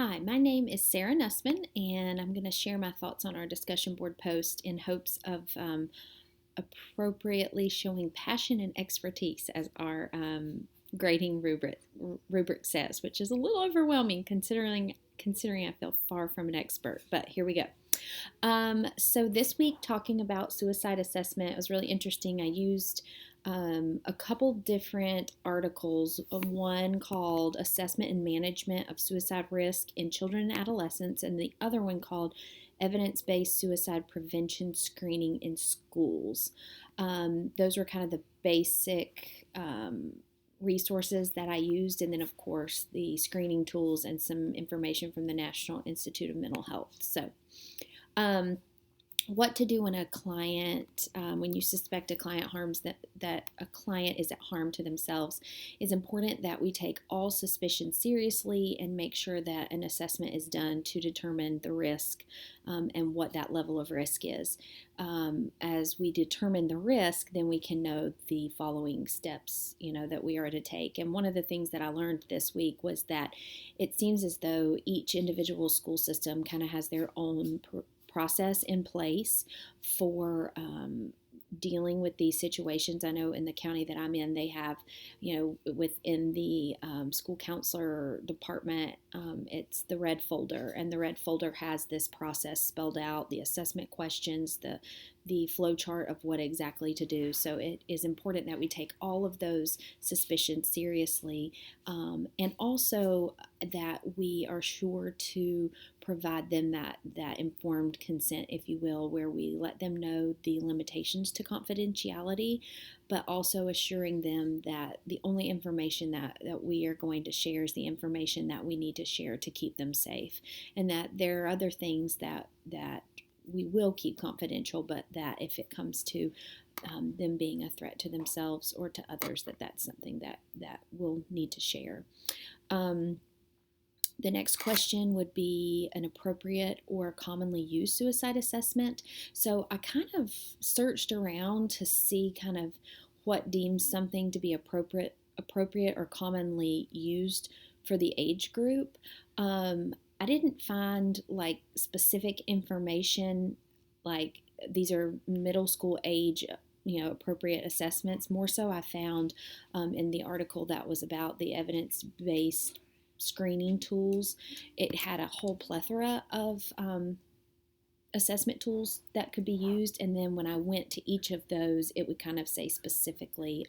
Hi, my name is Sarah Nussman, and I'm going to share my thoughts on our discussion board post in hopes of appropriately showing passion and expertise as our grading rubric says, which is a little overwhelming considering I feel far from an expert. But here we go. So this week, talking about suicide assessment, was really interesting. I used a couple different articles, one called Assessment and Management of Suicide Risk in Children and Adolescents, and the other one called Evidence-Based Suicide Prevention Screening in Schools. Those were kind of the basic resources that I used, and then, of course, the screening tools and some information from the National Institute of Mental Health. So, um, what to do when a client, when you suspect a client that a client is at harm to themselves, is important that we take all suspicion seriously and make sure that an assessment is done to determine the risk and what that level of risk is. As we determine the risk, then we can know the following steps, that we are to take. And one of the things that I learned this week was that it seems as though each individual school system kind of has their own process in place for dealing with these situations. I know in the county that I'm in, they have, within the school counselor department, it's the red folder, and the red folder has this process spelled out, the assessment questions, the flow chart of what exactly to do. So it is important that we take all of those suspicions seriously, and also that we are sure to provide them that informed consent, if you will, where we let them know the limitations to confidentiality, but also assuring them that the only information that we are going to share is the information that we need to share to keep them safe, and that there are other things that we will keep confidential, but that if it comes to them being a threat to themselves or to others, that's something that we'll need to share. The next question would be an appropriate or commonly used suicide assessment. So I kind of searched around to see kind of what deems something to be appropriate or commonly used for the age group. I didn't find like specific information like these are middle school age appropriate assessments. More so I found in the article that was about the evidence-based screening tools, it had a whole plethora of assessment tools that could be used, and then when I went to each of those, it would kind of say specifically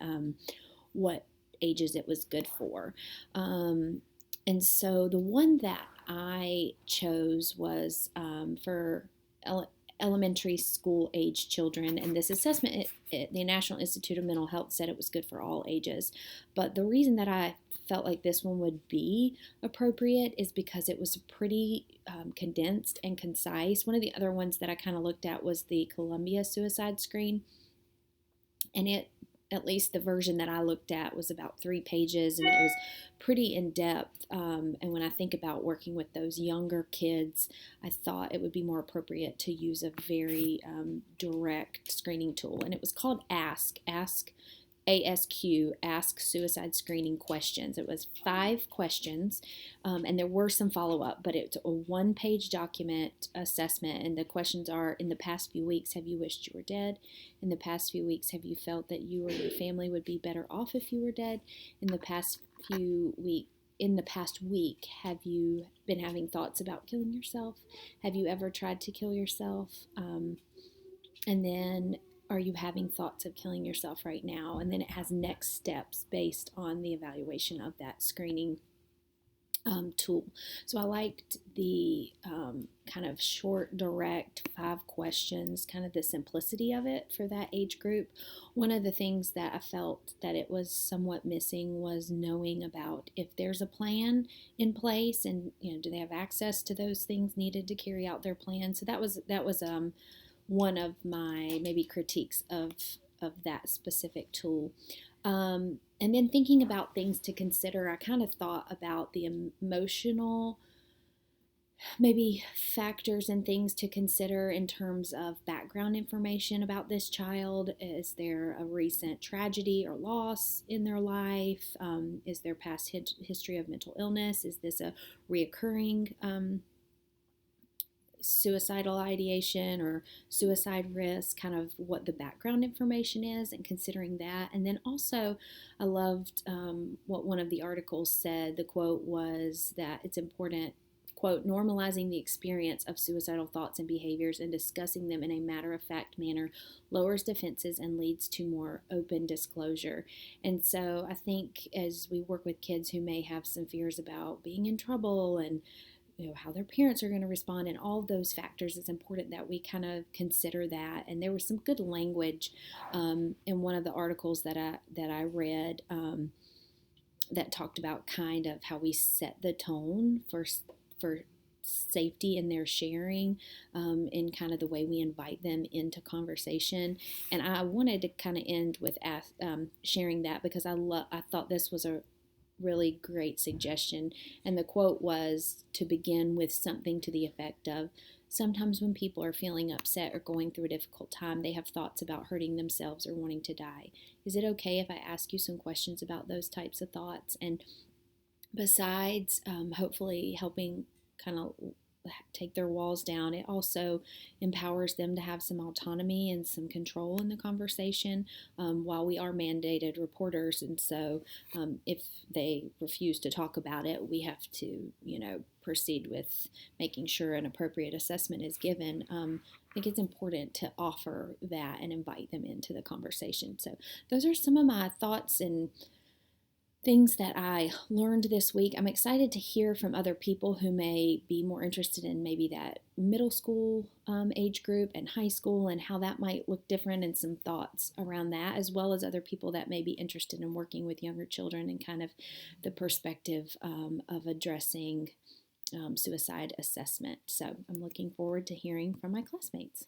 what ages it was good for. And so the one that I chose was for elementary school age children, and this assessment, the National Institute of Mental Health said it was good for all ages. But the reason that I felt like this one would be appropriate is because it was pretty condensed and concise. One of the other ones that I kind of looked at was the Columbia Suicide Screen, and it, at least the version that I looked at, was about 3 pages, and it was pretty in depth. And when I think about working with those younger kids, I thought it would be more appropriate to use a very direct screening tool. And it was called Ask Suicide Screening Questions. It was 5 questions, and there were some follow-up, but it's a 1-page document assessment, and the questions are: in the past few weeks, have you wished you were dead? In the past few weeks, have you felt that you or your family would be better off if you were dead? In the past week, have you been having thoughts about killing yourself? Have you ever tried to kill yourself? And then, are you having thoughts of killing yourself right now? And then it has next steps based on the evaluation of that screening tool. So I liked the kind of short, direct 5 questions, kind of the simplicity of it for that age group. One of the things that I felt that it was somewhat missing was knowing about if there's a plan in place, and do they have access to those things needed to carry out their plan. So that was one of my maybe critiques of that specific tool. And then thinking about things to consider, I kind of thought about the emotional maybe factors and things to consider in terms of background information about this child. Is there a recent tragedy or loss in their life? Is there past history of mental illness? Is this a reoccurring suicidal ideation or suicide risk, kind of what the background information is, and considering that. And then also, I loved what one of the articles said. The quote was that it's important, quote, normalizing the experience of suicidal thoughts and behaviors and discussing them in a matter of fact manner lowers defenses and leads to more open disclosure. And so I think as we work with kids who may have some fears about being in trouble and how their parents are going to respond and all of those factors, it's important that we kind of consider that. And there was some good language in one of the articles that I read that talked about kind of how we set the tone for safety in their sharing, in kind of the way we invite them into conversation. And I wanted to kind of end with sharing that because I thought this was a really great suggestion. And the quote was to begin with something to the effect of, sometimes when people are feeling upset or going through a difficult time, they have thoughts about hurting themselves or wanting to die. Is it okay if I ask you some questions about those types of thoughts? And besides hopefully helping kind of take their walls down, it also empowers them to have some autonomy and some control in the conversation, while we are mandated reporters. And so if they refuse to talk about it, we have to, proceed with making sure an appropriate assessment is given. I think it's important to offer that and invite them into the conversation. So those are some of my thoughts and things that I learned this week. I'm excited to hear from other people who may be more interested in maybe that middle school age group and high school and how that might look different, and some thoughts around that, as well as other people that may be interested in working with younger children and kind of the perspective of addressing suicide assessment. So I'm looking forward to hearing from my classmates.